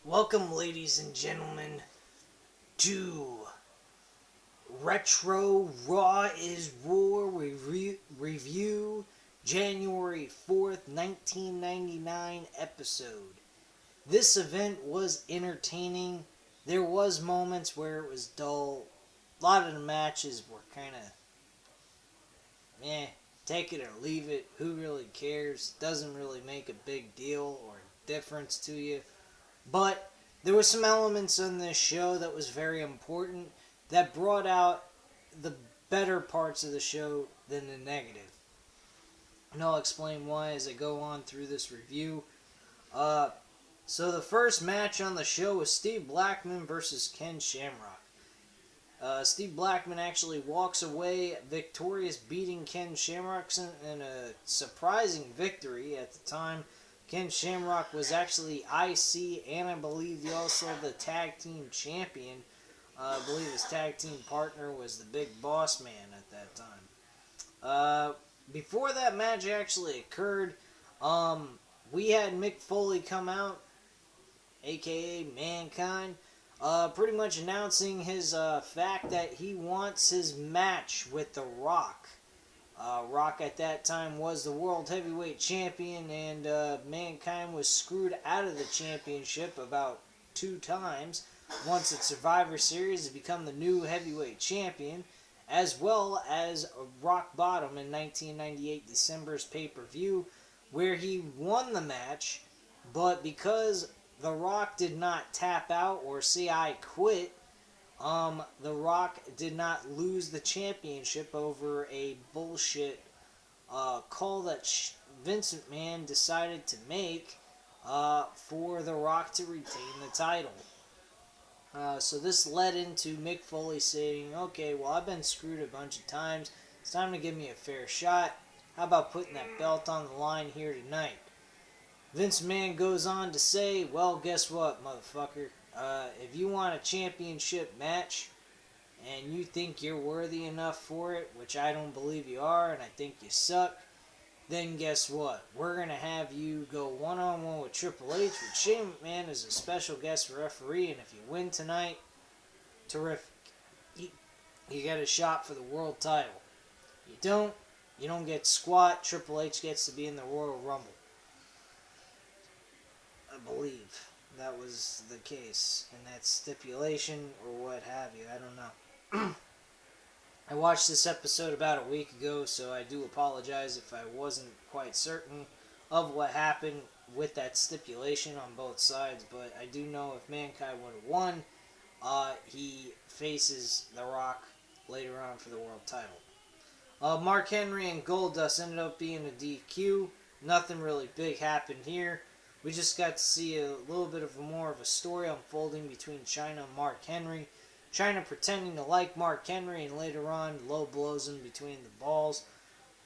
Welcome, ladies and gentlemen, to Retro Raw Is War Review January 4th, 1999 episode. This event was entertaining. There was moments where it was dull. A lot of the matches were kind of take it or leave it. Who really cares? Doesn't really make a big deal or difference to you. But there were some elements in this show that was very important that brought out the better parts of the show than the negative. And I'll explain why as I go on through this review. So the first match on the show was Steve Blackman versus Ken Shamrock. Steve Blackman actually walks away victorious, beating Ken Shamrock in a surprising victory at the time. Ken Shamrock was actually IC and I believe also the tag team champion. I believe his tag team partner was the Big Boss Man at that time. Before that match actually occurred, we had Mick Foley come out, aka Mankind, pretty much announcing his fact that he wants his match with The Rock. Rock at that time was the World Heavyweight Champion, and Mankind was screwed out of the championship about 2 times. Once at Survivor Series to become the new Heavyweight Champion, as well as Rock Bottom in 1998 December's pay-per-view, where he won the match, but because The Rock did not tap out or say I quit, The Rock did not lose the championship over a bullshit call that Vince McMahon decided to make for The Rock to retain the title. So this led into Mick Foley saying, okay, well, I've been screwed a bunch of times. It's time to give me a fair shot. How about putting that belt on the line here tonight? Vince McMahon goes on to say, well, guess what, motherfucker? If you want a championship match and you think you're worthy enough for it, which I don't believe you are, and I think you suck, then guess what? We're going to have you go one-on-one with Triple H, with Shane McMahon as a special guest referee, and if you win tonight, terrific. You get a shot for the world title. You don't get squat. Triple H gets to be in the Royal Rumble. I believe that was the case in that stipulation or what have you. I don't know. I watched this episode about a week ago, so I do apologize if I wasn't quite certain of what happened with that stipulation on both sides, but I do know if Mankind would have won, he faces The Rock later on for the world title. Mark Henry and Goldust ended up being a DQ. Nothing really big happened here. We just got to see a little bit of more of a story unfolding between Chyna and Mark Henry. Chyna pretending to like Mark Henry and later on low blows him between the balls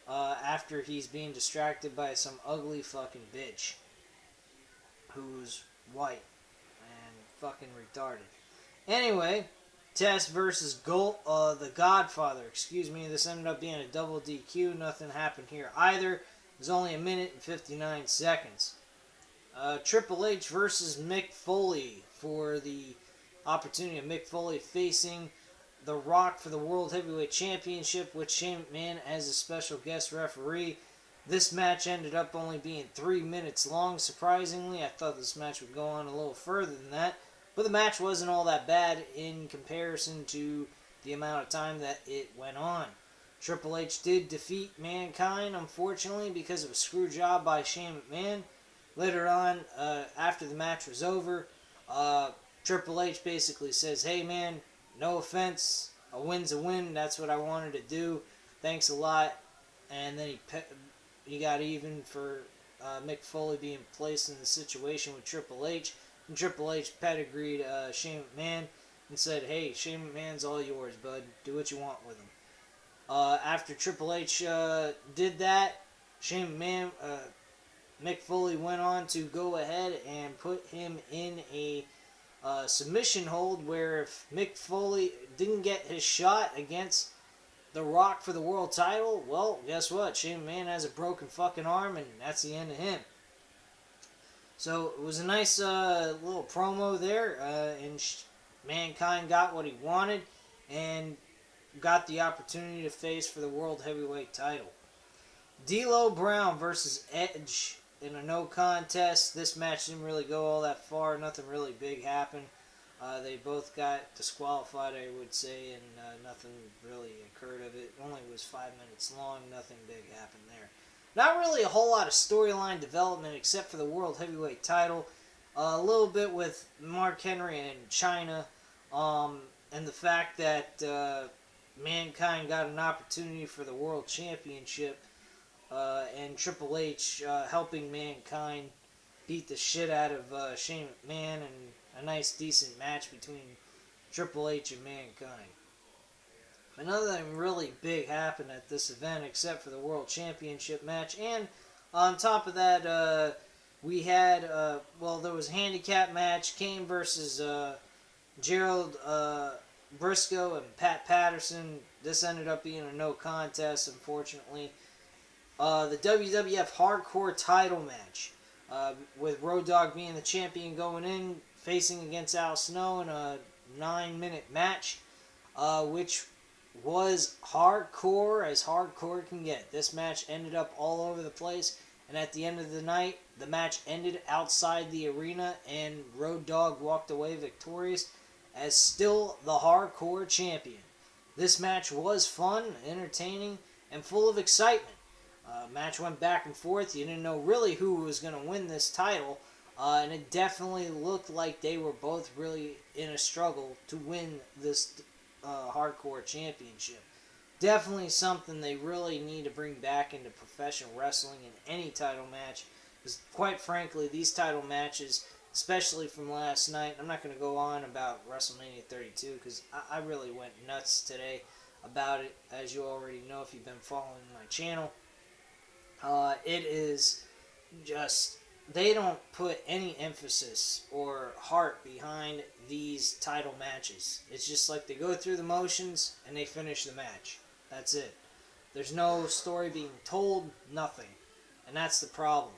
after he's being distracted by some ugly fucking bitch who's white and fucking retarded. Anyway, Test versus the Godfather, This ended up being a double DQ. Nothing happened here either. It was only 1 minute and 59 seconds. Triple H versus Mick Foley for the opportunity of Mick Foley facing The Rock for the World Heavyweight Championship with Shane McMahon as a special guest referee. This match ended up only being 3 minutes long. Surprisingly, I thought this match would go on a little further than that, but the match wasn't all that bad in comparison to the amount of time that it went on. Triple H did defeat Mankind, unfortunately, because of a screw job by Shane McMahon. Later on, after the match was over, Triple H basically says, hey man, no offense, a win's a win, that's what I wanted to do, thanks a lot. And then he got even for Mick Foley being placed in the situation with Triple H. And Triple H pedigreed Shane McMahon and said, hey, Shane McMahon's all yours, bud, do what you want with him. After Triple H did that, Shane McMahon... Mick Foley went on to go ahead and put him in a submission hold where if Mick Foley didn't get his shot against The Rock for the world title, well, guess what? Shane McMahon has a broken fucking arm and that's the end of him. So it was a nice little promo there, and Mankind got what he wanted and got the opportunity to face for the World Heavyweight title. D'Lo Brown versus Edge in a no contest. This match didn't really go all that far. Nothing really big happened. They both got disqualified, I would say, and nothing really occurred of it. It only was 5 minutes long. Nothing big happened there. Not really a whole lot of storyline development except for the World Heavyweight title. A little bit with Mark Henry and China, and the fact that Mankind got an opportunity for the World Championship, and Triple H helping Mankind beat the shit out of Shane McMahon, and a nice decent match between Triple H and Mankind. But nothing really big happened at this event except for the World Championship match. And on top of that, we had, there was a handicap match. Kane versus Gerald Briscoe and Pat Patterson. This ended up being a no contest, unfortunately. The WWF Hardcore title match, with Road Dogg being the champion going in, facing against Al Snow in a 9-minute match, which was hardcore as hardcore can get. This match ended up all over the place, and at the end of the night, the match ended outside the arena, and Road Dogg walked away victorious as still the hardcore champion. This match was fun, entertaining, and full of excitement. Match went back and forth. You didn't know really who was going to win this title, and it definitely looked like they were both really in a struggle to win this Hardcore Championship. Definitely something they really need to bring back into professional wrestling in any title match, because quite frankly, these title matches, especially from last night, I'm not going to go on about WrestleMania 32 because I really went nuts today about it, as you already know if you've been following my channel. It is just, they don't put any emphasis or heart behind these title matches. It's just like they go through the motions and they finish the match. That's it. There's no story being told, nothing. And that's the problem.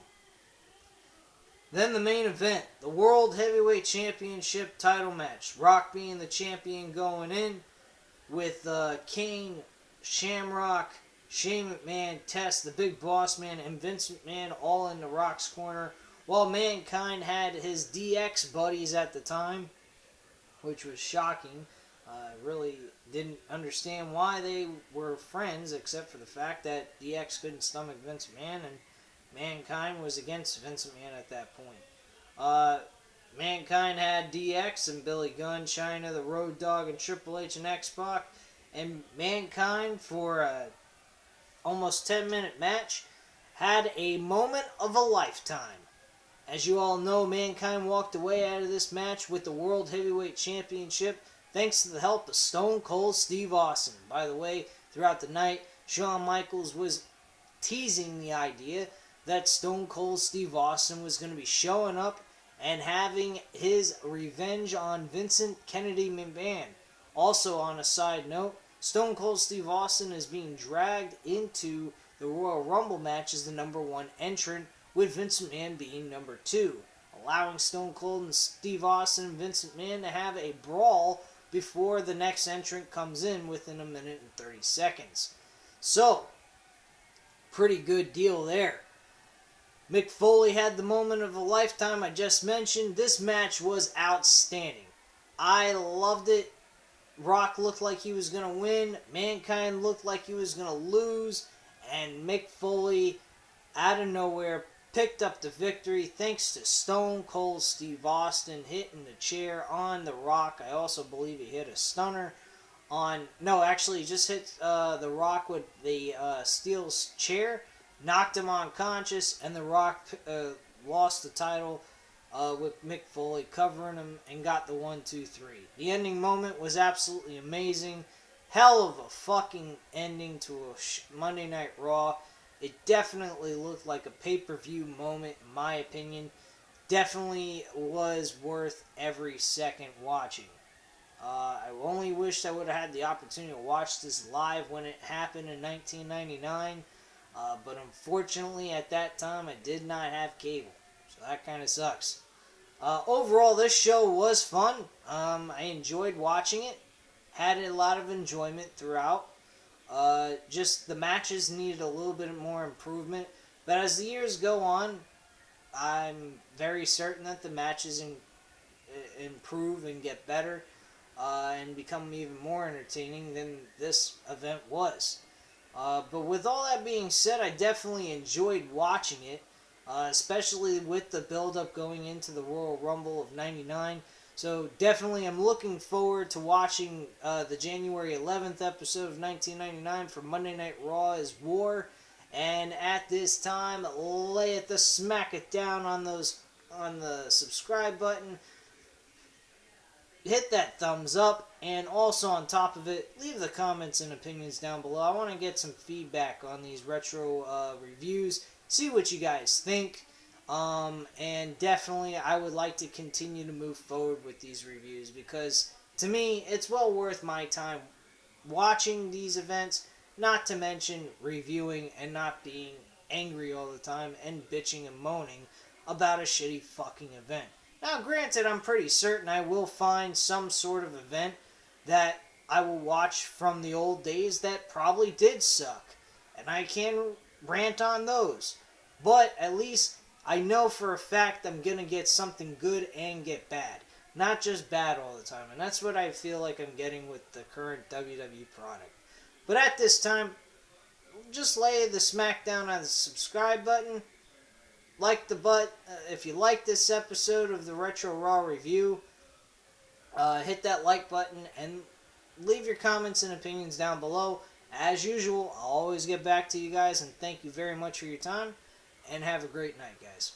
Then the main event, the World Heavyweight Championship title match. Rock being the champion going in with Kane, Shamrock, Shane McMahon, Test, the Big Boss Man, and Vince McMahon all in the Rock's corner, while Mankind had his DX buddies at the time, which was shocking. Really didn't understand why they were friends, except for the fact that DX couldn't stomach Vince McMahon, and Mankind was against Vince McMahon at that point. Mankind had DX and Billy Gunn, China, the Road Dogg, and Triple H and X-Pac, and Mankind for a almost 10-minute match had a moment of a lifetime. As you all know, Mankind walked away out of this match with the World Heavyweight Championship thanks to the help of Stone Cold Steve Austin. By the way, throughout the night, Shawn Michaels was teasing the idea that Stone Cold Steve Austin was going to be showing up and having his revenge on Vincent Kennedy McMahon. Also, on a side note, Stone Cold Steve Austin is being dragged into the Royal Rumble match as the #1 entrant, with Vince McMahon being number 2, allowing Stone Cold and Steve Austin and Vince McMahon to have a brawl before the next entrant comes in within a minute and 30 seconds. So, pretty good deal there. Mick Foley had the moment of a lifetime I just mentioned. This match was outstanding. I loved it. Rock looked like he was going to win. Mankind looked like he was going to lose. And Mick Foley, out of nowhere, picked up the victory thanks to Stone Cold Steve Austin hitting the chair on the Rock. I also believe he hit a stunner on... No, actually, he just hit the Rock with the steel chair, knocked him unconscious, and the Rock lost the title with Mick Foley covering him and got the 1-2-3. The ending moment was absolutely amazing. Hell of a fucking ending to a Monday Night Raw. It definitely looked like a pay-per-view moment, in my opinion. Definitely was worth every second watching. I only wished I would have had the opportunity to watch this live when it happened in 1999. But unfortunately, at that time, I did not have cable. So that kind of sucks. Overall, this show was fun. I enjoyed watching it. Had a lot of enjoyment throughout. Just the matches needed a little bit more improvement. But as the years go on, I'm very certain that the matches improve and get better and become even more entertaining than this event was. But with all that being said, I definitely enjoyed watching it, especially with the build-up going into the Royal Rumble of '99. So definitely I'm looking forward to watching the January 11th episode of 1999 for Monday Night Raw Is War. And at this time, lay it the smack it down on the subscribe button. Hit that thumbs up, and also on top of it, leave the comments and opinions down below. I want to get some feedback on these retro reviews, see what you guys think, and definitely I would like to continue to move forward with these reviews, because to me, it's well worth my time watching these events, not to mention reviewing and not being angry all the time and bitching and moaning about a shitty fucking event. Now, granted, I'm pretty certain I will find some sort of event that I will watch from the old days that probably did suck, and I can rant on those. But at least I know for a fact I'm going to get something good and get bad, not just bad all the time, and that's what I feel like I'm getting with the current WWE product. But at this time, just lay the smackdown on the subscribe button. Like the if you like this episode of the Retro Raw Review, hit that like button and leave your comments and opinions down below. As usual, I'll always get back to you guys, and thank you very much for your time, and have a great night, guys.